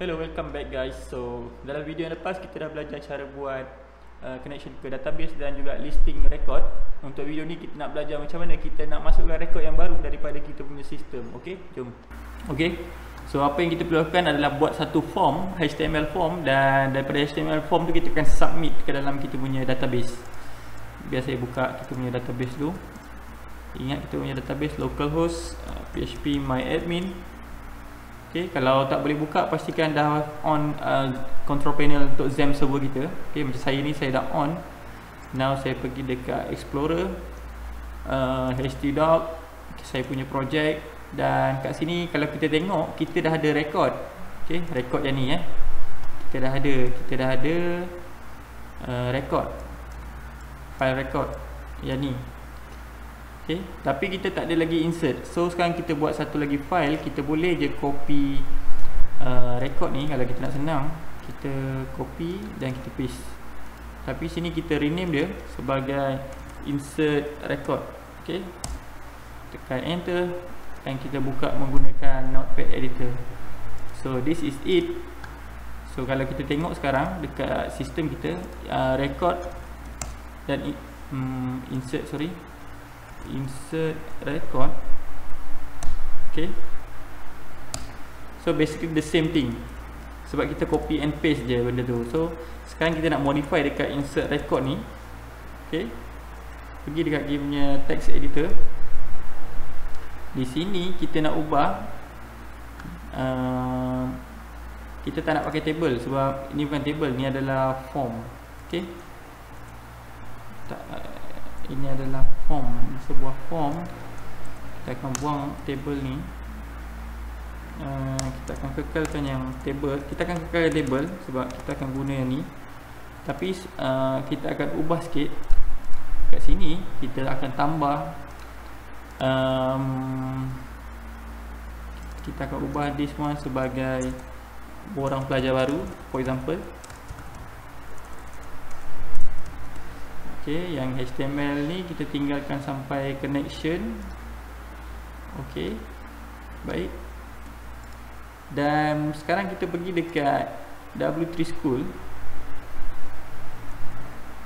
Hello, welcome back guys. So, dalam video yang lepas kita dah belajar cara buat connection ke database dan juga listing record. Untuk video ni kita nak belajar macam mana kita nak masukkan record yang baru daripada kita punya sistem. Okey, jom. Okey. So, apa yang kita perlu lakukan adalah buat satu form, HTML form, dan daripada HTML form tu kita akan submit ke dalam kita punya database. Biar saya buka kita punya database dulu. Ingat kita punya database localhost php myadmin. Okay, kalau tak boleh buka, pastikan dah on control panel untuk XAMPP server kita. Okay, macam saya ni, saya dah on. Now saya pergi dekat Explorer, htdoc, saya punya project. Dan kat sini kalau kita tengok, kita dah ada record. Okay, record yang ni kita dah ada record, file record yang ni. Okay, tapi kita tak ada lagi insert. So sekarang kita buat satu lagi file. Kita boleh je copy record ni. Kalau kita nak senang, kita copy dan kita paste. Tapi sini kita rename dia sebagai insert record. Okay, tekan enter dan kita buka menggunakan notepad editor. So this is it. So kalau kita tengok sekarang dekat sistem kita, record dan insert record. Okay, so basically the same thing, sebab kita copy and paste je benda tu. So sekarang kita nak modify dekat insert record ni. Okay, pergi dekat dia punya text editor. Di sini kita nak ubah, kita tak nak pakai table sebab ini bukan table, ni adalah form. Okay, ini adalah form, sebuah form. Kita akan buang table ni. Kita akan kekalkan yang table. Kita akan kekal table sebab kita akan guna yang ni. Tapi kita akan ubah sikit. Kat sini kita akan tambah, kita akan ubah this one sebagai borang pelajar baru, for example. Okay, yang HTML ni kita tinggalkan sampai connection. Okay, baik. Dan sekarang kita pergi dekat W3 School.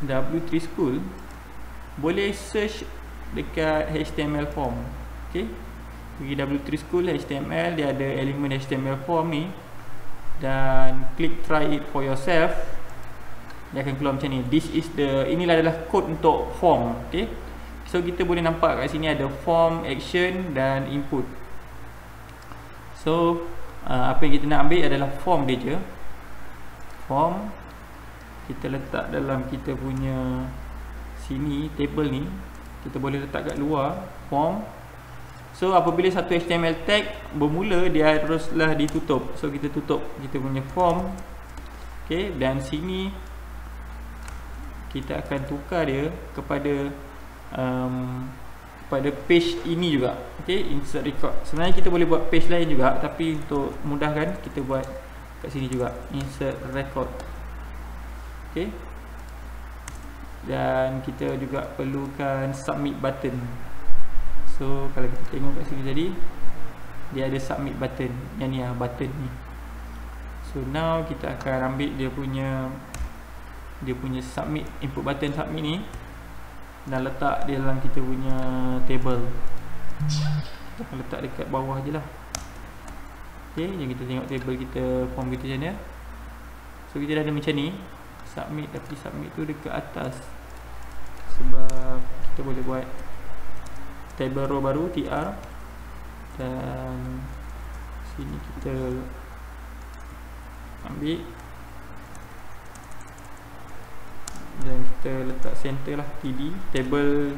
W3 School boleh search dekat HTML form. Okay, pergi W3 School HTML, dia ada elemen HTML form ni. Dan klik try it for yourself. Dia akan keluar macam ni. Inilah adalah code untuk form. Okay, so kita boleh nampak kat sini ada form, action dan input. So apa yang kita nak ambil adalah form dia je. Form kita letak dalam kita punya sini, table ni kita boleh letak kat luar form. So apabila satu HTML tag bermula, dia haruslah ditutup. So kita tutup kita punya form. Okay, dan sini kita akan tukar dia kepada pada page ini juga. Okay, insert record. Sebenarnya kita boleh buat page lain juga, tapi untuk mudahkan kita buat kat sini juga, insert record. Okay, dan kita juga perlukan submit button. So kalau kita tengok kat sini tadi, dia ada submit button. Yang ni button ni. So now kita akan ambil dia punya submit, input button submit ni, dan letak dia dalam kita punya table. Kita akan letak dekat bawah je lah. Okay, yang kita tengok table kita, form kita macam ni. So kita dah ada macam ni submit, tapi submit tu dekat atas sebab kita boleh buat table row baru, tr. Dan sini kita ambil dan kita letak center lah, td table,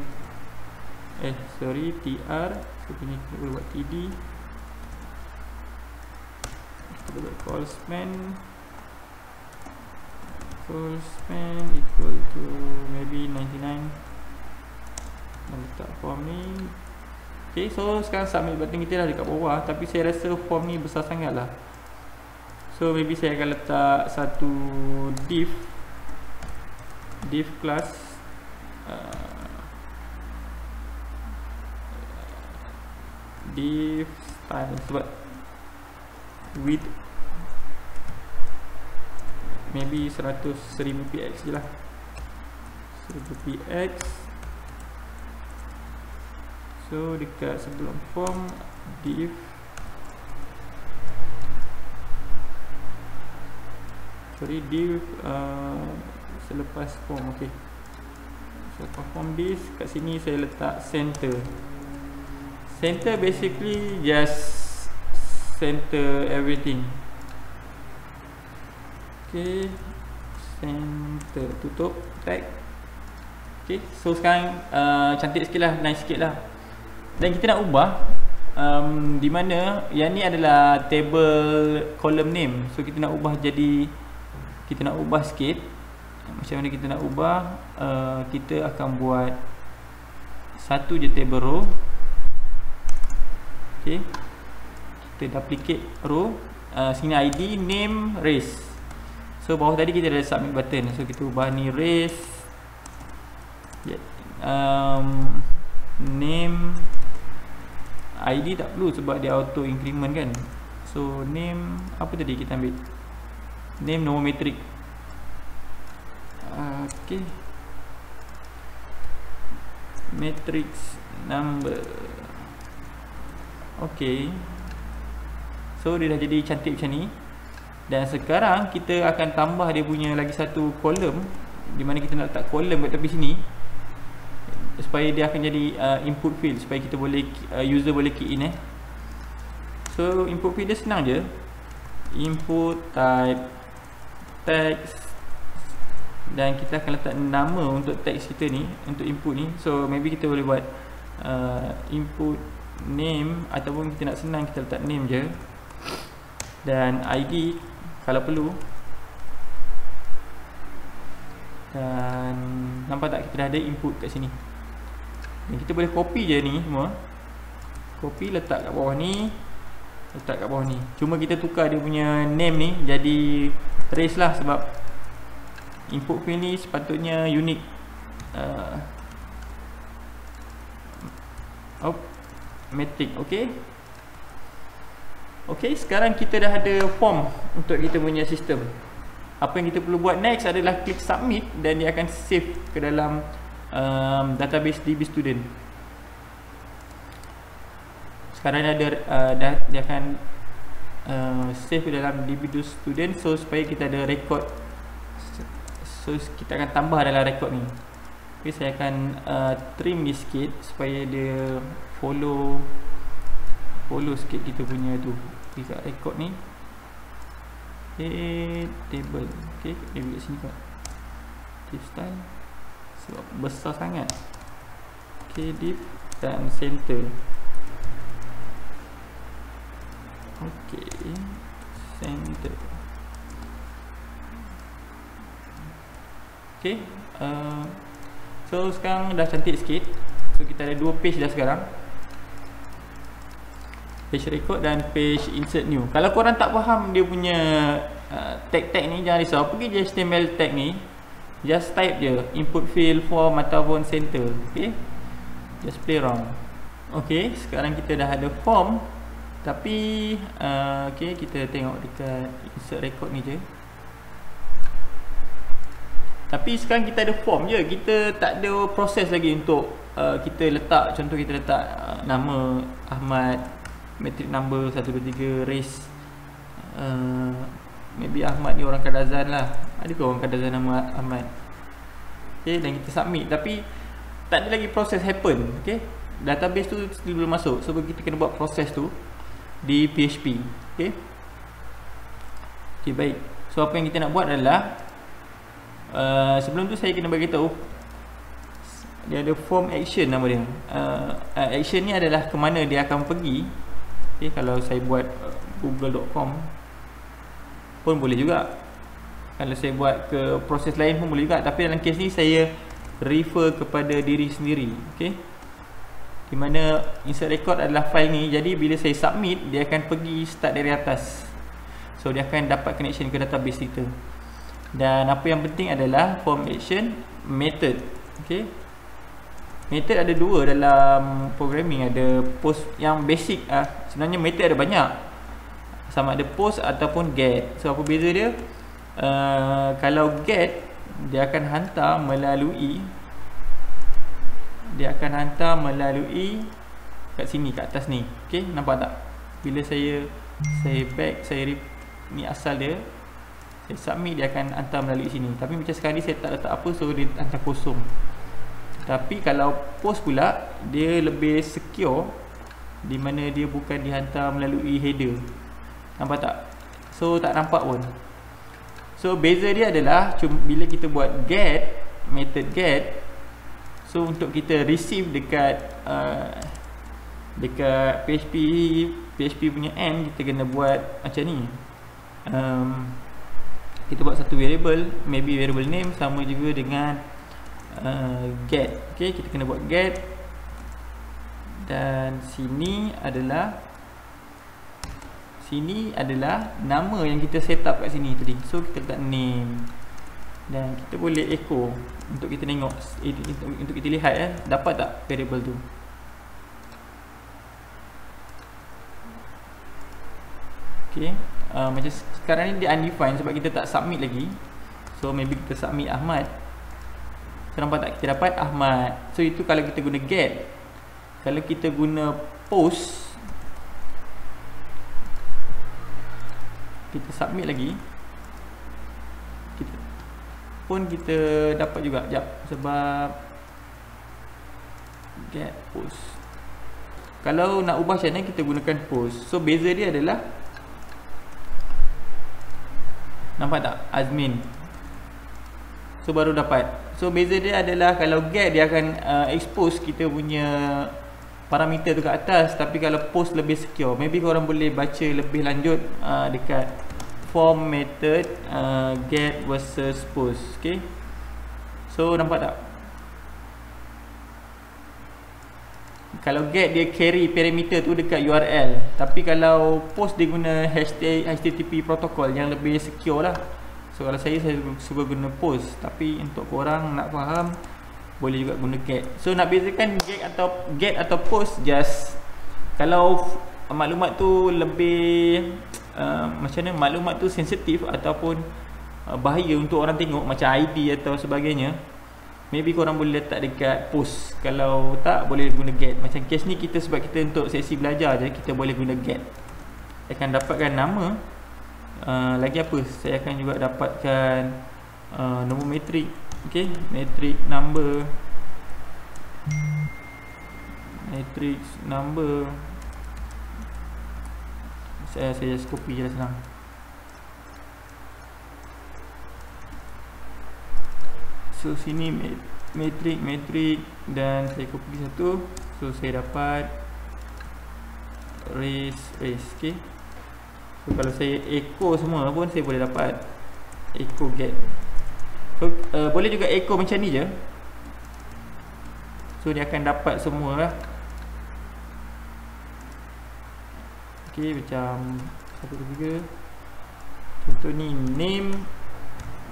tr. So kita boleh buat td, kita boleh buat callspan equal to maybe 99 dan letak form ni. Okay, so sekarang submit button kita dah dekat bawah, tapi saya rasa form ni besar sangat lah. So maybe saya akan letak satu div class div style, sebab width maybe 1000 px je lah, 1000 px. So dekat sebelum form div selepas form. Okay, selepas form this, kat sini saya letak center. Center basically just center everything. Okay, center, tutup tag. Okay, so sekarang cantik sikit lah, nice sikit lah. Dan kita nak ubah di mana yang ni adalah table column name. So kita nak ubah jadi, kita nak ubah sikit. Macam mana kita nak ubah? Kita akan buat satu je table row. Okay, kita duplicate row. Sini ID, name, race. So bawah tadi kita ada submit button. So kita ubah ni race, name, ID tak perlu sebab dia auto increment kan. So name, apa tadi kita ambil? Name nombor metrik. Okay, matrix number. Okay, so dia dah jadi cantik macam ni. Dan sekarang kita akan tambah dia punya lagi satu kolom, di mana kita nak letak kolom kat tepi sini, supaya dia akan jadi input field, supaya kita boleh user boleh key in. So input field dia senang je. Input type text, dan kita akan letak nama untuk teks kita ni, untuk input ni. So maybe kita boleh buat input name, ataupun kita nak senang kita letak name je, dan ID kalau perlu. Dan nampak tak, kita dah ada input kat sini. Dan kita boleh copy je ni semua, copy letak kat bawah ni, letak kat bawah ni. Cuma kita tukar dia punya name ni jadi race lah, sebab input field ni sepatutnya unique. Metric. Okay, okay, sekarang kita dah ada form untuk kita punya sistem. Apa yang kita perlu buat next adalah klik submit, dan dia akan save ke dalam database DB student. Sekarang dia ada, dia akan save ke dalam DB student. So supaya kita ada record, so kita akan tambah dalam record ni. Okay, saya akan trim ni sikit supaya dia follow sikit kita punya tu dekat record ni. Okay, table. Okay, dia ambil sini kat div style sebab besar sangat. Okay, div dan center. Okay, center. Okay, so sekarang dah cantik sikit. So kita ada dua page dah sekarang, page record dan page insert new. Kalau korang tak faham dia punya tag-tag ni, jangan risau, pergi je HTML tag ni, just type je input field, form ataupun center. Okay, just play around. Okay, sekarang kita dah ada form, tapi okay, kita tengok dekat insert record ni je. Tapi sekarang kita ada form je, kita tak ada proses lagi untuk kita letak, contoh kita letak nama Ahmad, matric number 1, 2, 3, race, maybe Ahmad ni orang Kadazan lah. Adakah orang Kadazan nama Ahmad? Okay, dan kita submit, tapi tak ada lagi proses happen. Okay, database tu still belum masuk, so kita kena buat proses tu di PHP. Okay, okay, baik. So apa yang kita nak buat adalah sebelum tu saya kena bagi tahu dia ada form action nama dia. Action ni adalah ke mana dia akan pergi. Okay, kalau saya buat google.com pun boleh juga. Kalau saya buat ke proses lain pun boleh juga. Tapi dalam kes ni saya refer kepada diri sendiri. Okay, di mana insert record adalah file ni. Jadi bila saya submit, dia akan pergi start dari atas. So dia akan dapat connection ke database kita. Dan apa yang penting adalah form action method. Okay, method ada dua dalam programming. Ada post yang basic. Sebenarnya method ada banyak, sama ada post ataupun get. So apa beza dia? kalau get dia akan hantar melalui kat sini, kat atas ni. Okey, nampak tak? Bila saya back, ni asal dia, saya submit, dia akan hantar melalui sini. Tapi macam sekarang ni saya tak letak apa, so dia hantar kosong. Tapi kalau post pula, dia lebih secure, di mana dia bukan dihantar melalui header. Nampak tak? So tak nampak pun. So beza dia adalah bila kita buat get, method get, so untuk kita receive dekat PHP punya end, kita kena buat macam ni. Kita buat satu variable, maybe variable name sama juga dengan get. Okay, kita kena buat get, dan sini adalah nama yang kita set up kat sini tadi. So kita letak name, dan kita boleh echo untuk kita tengok, untuk kita lihat dapat tak variable tu. Okay, macam sekarang ni dia undefined sebab kita tak submit lagi. So maybe kita submit Ahmad. So nampak tak, kita dapat Ahmad. So itu kalau kita guna get. Kalau kita guna post, kita submit lagi, kita dapat juga. Sekejap, sebab get post. Kalau nak ubah channel, kita gunakan post. So beza dia adalah, nampak tak, admin. So baru dapat. So beza dia adalah, kalau get dia akan expose kita punya parameter tu kat atas, tapi kalau post lebih secure. Maybe korang boleh baca lebih lanjut dekat form method get versus post. Okay, so nampak tak, kalau get dia carry parameter tu dekat URL, tapi kalau post dia guna HTTP protocol yang lebih secure lah. So kalau saya suka guna post, tapi untuk korang nak faham, boleh juga guna get. So nak bezakan get atau post, just kalau maklumat tu lebih macam mana, maklumat tu sensitif ataupun bahaya untuk orang tengok, macam ID atau sebagainya, maybe korang boleh letak dekat post. Kalau tak, boleh guna get. Macam case ni kita, sebab kita untuk sesi belajar je, kita boleh guna get. Saya akan dapatkan nama. Lagi apa, saya akan juga dapatkan nombor metrik. Okay, matrix number, saya just copy je lah, senang. So sini matrix, dan saya copy satu. So saya dapat race. Okay, so kalau saya echo semua pun, saya boleh dapat echo get. So, boleh juga echo macam ni je. So dia akan dapat semua lah. Okay, macam 1, 2, 3. Contoh ni name,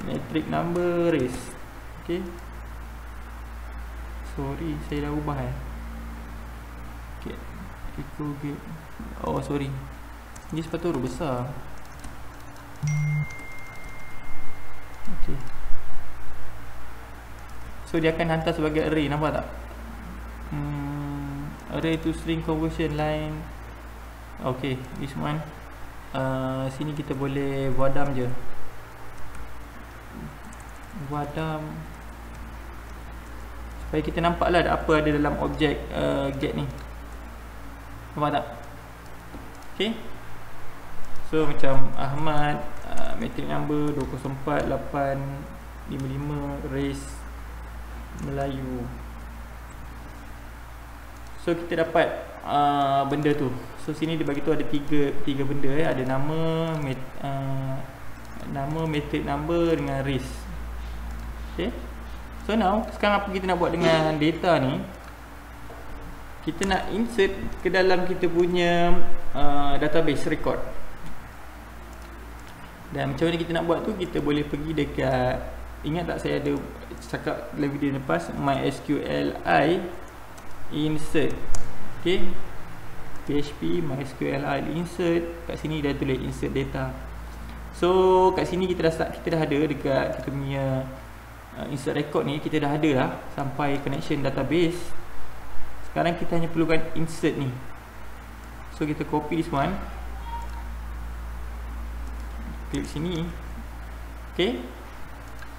matrix number, race. Okay, sorry, saya dah ubah Okay, echo get. Oh sorry, ni sepatutnya huruf besar. Okay, so dia akan hantar sebagai array, nampak tak? Array to string conversion line. Okay, this one. Sini kita boleh wadam je. Wadam, supaya kita nampak lah apa ada dalam objek get ni. Nampak tak? Okay, so macam Ahmad, matrix number 204855, race Melayu. So kita dapat benda tu. So sini dia bagi tu ada tiga benda ada nama, matrix number dengan race. Okay, so now sekarang apa kita nak buat dengan data ni? Kita nak insert ke dalam kita punya database record. Dan macam mana kita nak buat tu, kita boleh pergi dekat, ingat tak saya ada cakap dalam video lepas, MySQLi insert. Okay, PHP MySQLi insert. Kat sini dah tulis insert data. So kat sini kita dah ada dekat kita punya insert record ni, kita dah ada lah sampai connection database. Sekarang kita hanya perlukan insert ni. So kita copy this one, klik sini. Okay,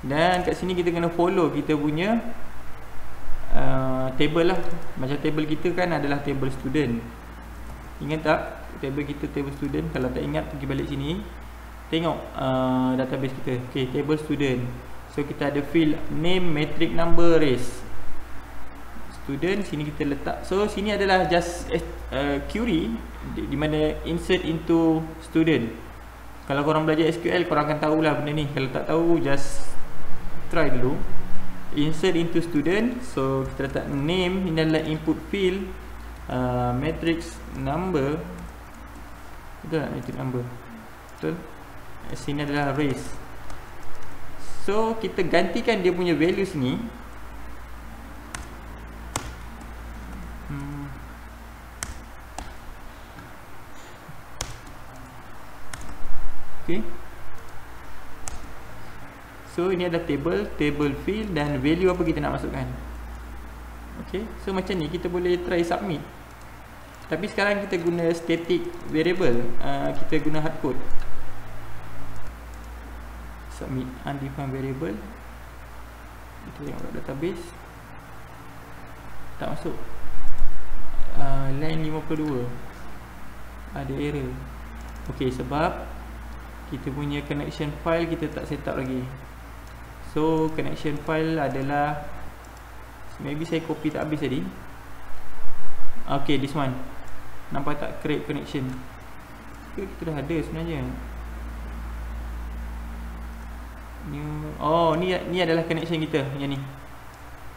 dan kat sini kita kena follow kita punya table lah. Macam table kita kan adalah table student. Ingat tak table kita table student? Kalau tak ingat, pergi balik sini, tengok database kita. Okay, table student. So kita ada field name, matric number, race. Student sini kita letak. So sini adalah just query di mana insert into student. Kalau korang belajar SQL, korang akan tahulah benda ni. Kalau tak tahu, just try dulu. Insert into student. So kita letak name, ini adalah input field, matrix number. Betul tak matrix number? Betul. Sini adalah race. So kita gantikan dia punya value sini. Okay. So ini adalah table field dan value apa kita nak masukkan. Okay. So macam ni kita boleh try submit. Tapi sekarang kita guna static variable. Kita guna hardcode. Submit undefined variable. Kita tengok kat database, tak masuk. Line 52 ada error. Ok, sebab kita punya connection file kita tak set up lagi. So connection file adalah, maybe saya copy tak habis tadi. Ok, this one. Nampak tak create connection? Kita dah ada sebenarnya. New. Oh, ni adalah connection kita yang ni.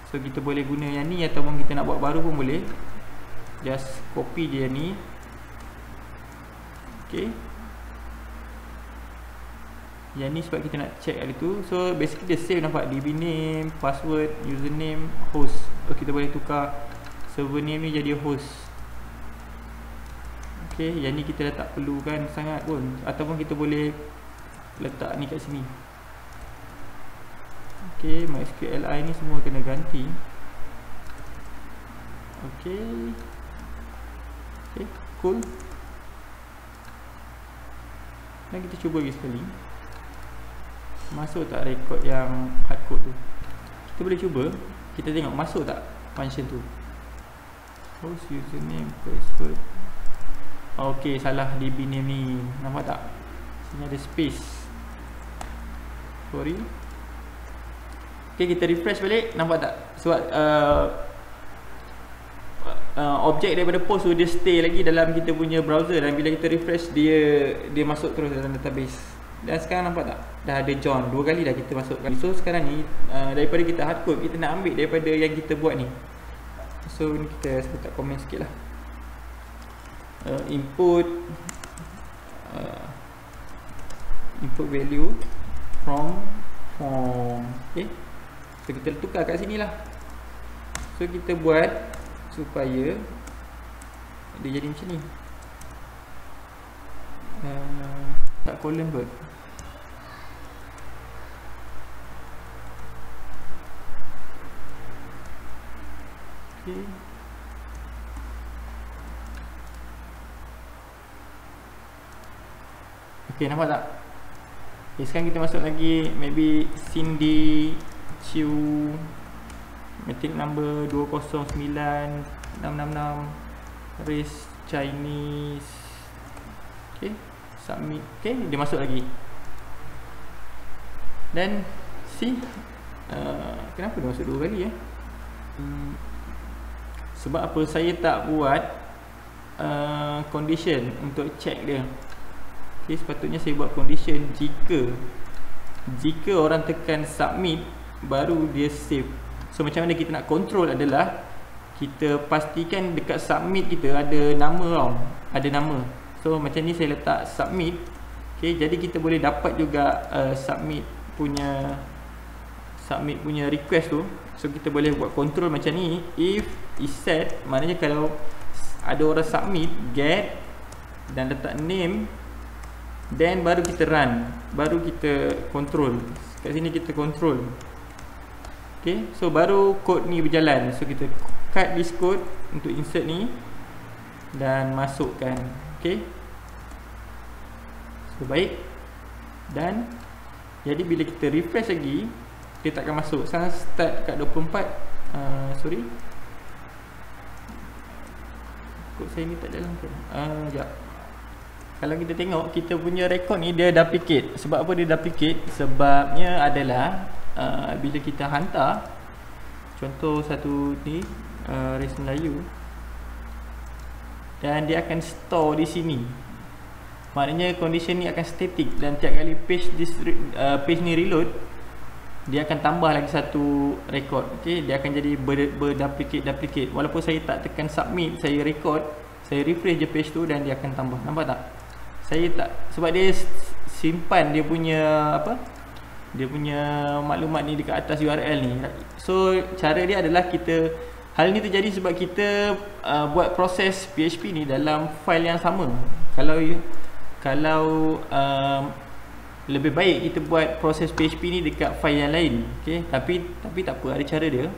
So kita boleh guna yang ni, ataupun kita nak buat baru pun boleh. Just copy je yang ni. Okay. Yang ni sebab kita nak check hari tu. So basically dia save, nampak db name, password, username, host. So kita boleh tukar server name ni jadi host. Okay, yang ni kita dah tak perlukan sangat pun. Ataupun kita boleh letak ni kat sini. Okay, MySQLi ni semua kena ganti. Okay. Okay, cool. Dan kita cuba lagi sekali. Masuk tak record yang hardcode tu? Kita boleh cuba. Kita tengok masuk tak function tu. Host, username, password. Okay, salah db name ni. Nampak tak? Sini ada space. Sorry. Okay, kita refresh balik. Nampak tak? Sebab objek daripada post tu dia stay lagi dalam kita punya browser, dan bila kita refresh dia masuk terus dalam database. Dan sekarang nampak tak? Dah ada John. 2 kali dah kita masukkan. So sekarang ni daripada kita hardcode, kita nak ambil daripada yang kita buat ni. So ni kita letak komen sikit lah. Input value from form. Okay. So kita tukar kat sini lah. So kita buat supaya dia jadi macam ni. Tak colon pun. Okay. Okay, nampak tak? Okay, sekarang kita masuk lagi. Maybe Cindy Chew, matric number 209666, race Chinese. Okay, submit. Okay, dia masuk lagi. Dan see, kenapa dia masuk 2 kali sebab apa saya tak buat condition untuk check dia. Okay, sepatutnya saya buat condition jika orang tekan submit baru dia save. So macam mana kita nak control adalah kita pastikan dekat submit kita ada nama tau. Ada nama. So macam ni saya letak submit. Okay, jadi kita boleh dapat juga submit punya request tu. So kita boleh buat control macam ni. If is set, maknanya kalau ada orang submit, get dan letak name then baru kita run, baru kita control. Kat sini kita control. Okay, so baru kod ni berjalan. So kita cut this code untuk insert ni dan masukkan. Okay, so baik. Dan jadi bila kita refresh lagi, dia tak akan masuk. Sekarang start kat 24. Sorry, kod saya ni tak jalan ke? Sekejap. Kalau kita tengok, kita punya rekod ni dia duplicate. Sebab apa dia duplicate? Sebabnya adalah bila kita hantar, contoh satu ni Race Melayu, dan dia akan store di sini. Maknanya condition ni akan static, dan tiap kali page ni reload, dia akan tambah lagi satu rekod. Okay, dia akan jadi berduplicate. Walaupun saya tak tekan submit, saya record, saya refresh je page tu dan dia akan tambah. Nampak tak? Saya tak, sebab dia simpan dia punya apa? Dia punya maklumat ni dekat atas URL ni. So cara dia adalah kita, hal ni terjadi sebab kita buat proses PHP ni dalam file yang sama. Kalau lebih baik kita buat proses PHP ni dekat file yang lain. Okay? Tapi tak apa, ada cara dia.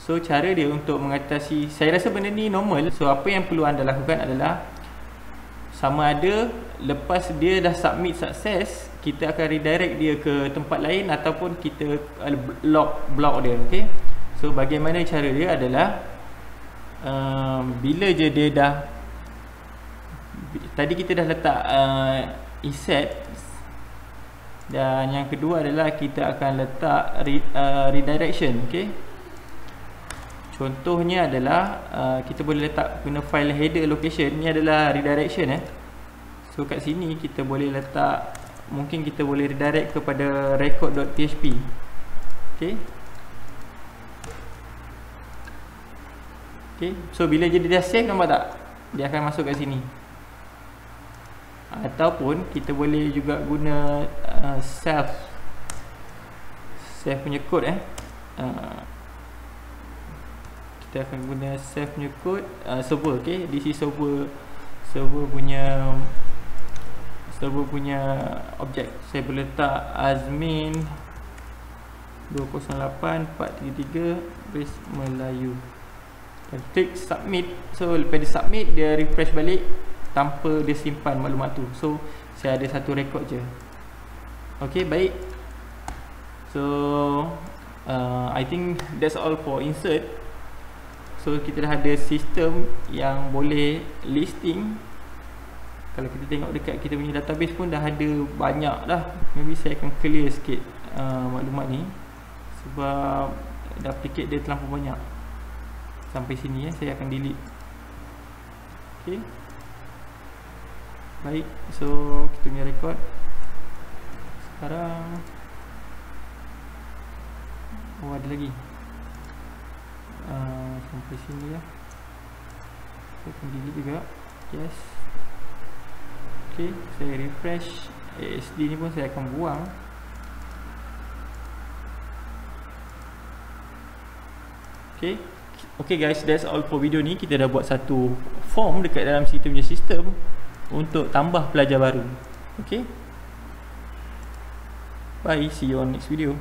So cara dia untuk mengatasi, saya rasa benda ni normal. So apa yang perlu anda lakukan adalah, sama ada lepas dia dah submit sukses, kita akan redirect dia ke tempat lain ataupun kita block dia. Okay? So bagaimana cara dia adalah, bila je dia dah, tadi kita dah letak insert, dan yang kedua adalah kita akan letak redirection. Okay? Contohnya adalah kita boleh letak guna file header location. Ni adalah redirection. So kat sini kita boleh letak, mungkin kita boleh redirect kepada record.php. Okay. Okay, so bila je dia dah save, nampak tak? Dia akan masuk kat sini. Ataupun kita boleh juga guna save punya code. Kita akan guna save punya code server. Okay, this is server punya objek. Saya boleh letak admin 208.433 Race Melayu dan klik submit. So lepas dia submit, dia refresh balik tanpa dia simpan maklumat tu. So saya ada satu rekod je. Okay, baik. So I think that's all for insert. So kita dah ada sistem yang boleh listing. Kalau kita tengok dekat kita punya database pun dah ada banyak dah. Maybe saya akan clear sikit maklumat ni, sebab duplicate dia terlampau banyak. Sampai sini saya akan delete. Okay, baik. So kita punya record sekarang, ada lagi sampai sini ya. Saya akan delete juga. Yes. Okay, saya refresh. ASD ni pun saya akan buang. Okay. Okay guys, that's all for video ni. Kita dah buat satu form dekat dalam situ punya sistem untuk tambah pelajar baru. Okay, bye, see you on next video.